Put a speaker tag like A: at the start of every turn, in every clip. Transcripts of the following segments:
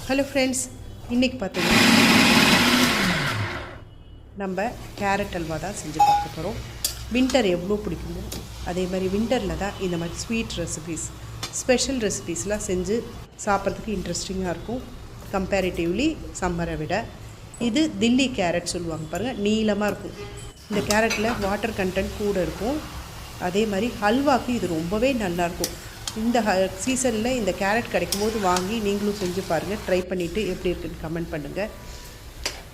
A: Hello friends, இன்றைக்கி பார்த்தீங்கன்னா நம்ம கேரட் அல்வா தான் செஞ்சு பார்க்க போகிறோம். வின்டர் எவ்வளோ பிடிக்குமோ அதே மாதிரி வின்டரில் தான் இந்த மாதிரி ஸ்வீட் ரெசிபீஸ், ஸ்பெஷல் ரெசிபீஸ்லாம் செஞ்சு சாப்பிட்றதுக்கு இன்ட்ரெஸ்டிங்காக இருக்கும் கம்பேரிட்டிவ்லி சம்மரை விட. இது தில்லி கேரட் சொல்லுவாங்க பாருங்கள், நீளமாக இருக்கும். இந்த கேரட்டில் வாட்டர் கண்டென்ட் கூட இருக்கும். அதே மாதிரி ஹல்வாக்கு இது ரொம்பவே நல்லாயிருக்கும். இந்த சீசனில் இந்த கேரட் கிடைக்கும் போது வாங்கி நீங்களும் செஞ்சு பாருங்கள். ட்ரை பண்ணிவிட்டு எப்படி இருக்குன்னு கமெண்ட் பண்ணுங்கள்.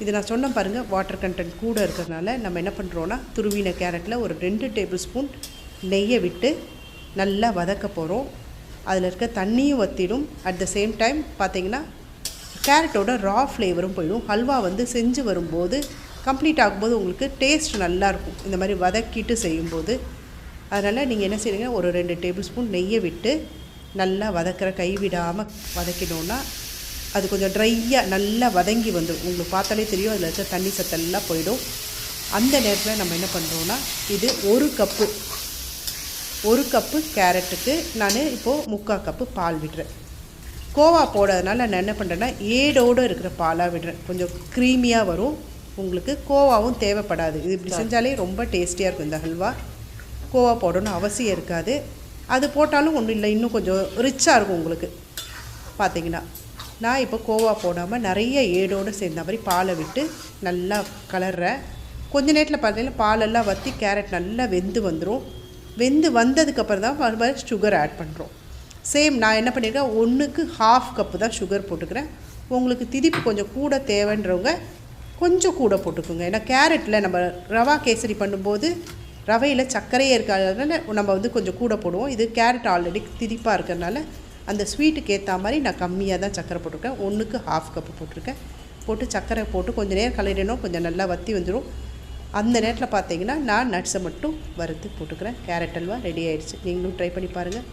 A: இது நான் சொன்ன பாருங்கள், வாட்டர் கண்டென்ட் கூட இருக்கிறதுனால நம்ம என்ன பண்ணுறோன்னா, துருவின கேரட்டில் ஒரு 2 டேபிள் ஸ்பூன் நெய்யை விட்டு நல்லா வதக்க போகிறோம். அதில் இருக்க தண்ணியும் வற்றிடும். அட் த சேம் டைம் பார்த்திங்கன்னா கேரட்டோட ரா ஃப்ளேவரும் போயிடும். ஹல்வா செஞ்சு வரும்போது கம்ப்ளீட் ஆகும்போது உங்களுக்கு டேஸ்ட் நல்லாயிருக்கும் இந்த மாதிரி வதக்கிட்டு செய்யும்போது. அதனால் நீங்கள் என்ன செய்யுங்க, ஒரு 2 டேபிள் ஸ்பூன் நெய்யை விட்டு நல்லா கைவிடாமல் வதக்கினோன்னா அது கொஞ்சம் ட்ரையாக நல்லா வதங்கி வந்துடும். உங்களுக்கு பார்த்தாலே தெரியும், அதில் இருக்க தண்ணி சத்தெல்லாம் போயிடும். அந்த நேரத்தில் நம்ம என்ன பண்ணுறோன்னா, இது ஒரு கப்பு கேரட்டுக்கு நான் இப்போது 3/4 கப்பு பால் விடுறேன். கோவா போடுறதுனால நான் என்ன பண்ணுறேன்னா, ஏடோடு இருக்கிற பாலாக விடுறேன். கொஞ்சம் க்ரீமியாக வரும். உங்களுக்கு கோவாவும் தேவைப்படாது. இது இப்படி செஞ்சாலே ரொம்ப டேஸ்டியாக இருக்கும் இந்த ஹல்வா. கோவா போடணும்னு அவசியம் இருக்காது. அது போட்டாலும் ஒன்றும் இல்லை, இன்னும் கொஞ்சம் ரிச்சாக இருக்கும் உங்களுக்கு. பார்த்திங்கன்னா நான் இப்போ கோவா போடாமல் நிறைய ஏடோடு சேர்ந்த மாதிரி பாலை விட்டு நல்லா கலர்றேன். கொஞ்ச நேரத்தில் பார்த்தீங்கன்னா பாலெல்லாம் வற்றி கேரட் நல்லா வெந்து வந்துடும். வெந்து வந்ததுக்கப்புறம் தான் சுகர் ஆட் பண்ணுறோம். சேம் நான் என்ன பண்ணியிருக்கேன், 1க்கு 1/2 கப்பு தான் சுகர் போட்டுக்கிறேன். உங்களுக்கு திதிப்பு கொஞ்சம் கூட தேவைன்றவங்க கொஞ்சம் கூட போட்டுக்கோங்க. ஏன்னா கேரட்டில் நம்ம ரவா கேசரி பண்ணும்போது ரவையில் சர்க்கரையே இருக்கிறதுனால நம்ம கொஞ்சம் கூட போடுவோம். இது கேரட் ஆல்ரெடி திதிப்பாக இருக்கிறதுனால அந்த ஸ்வீட்டுக்கு ஏற்ற மாதிரி நான் கம்மியாக தான் சர்க்கரை போட்டிருக்கேன். 1க்கு 1/2 கப்பு போட்டிருக்கேன். போட்டு சர்க்கரை போட்டு கொஞ்சம் நேரம் கலரிடணும். கொஞ்சம் நல்லா வற்றி வந்துடும். அந்த நேரத்தில் பார்த்தீங்கன்னா நான் நட்ஸை மட்டும் வறுத்து போட்டுக்கிறேன். கேரட் அல்வா ரெடி ஆகிடுச்சு. நீங்களும் ட்ரை பண்ணி பாருங்கள்.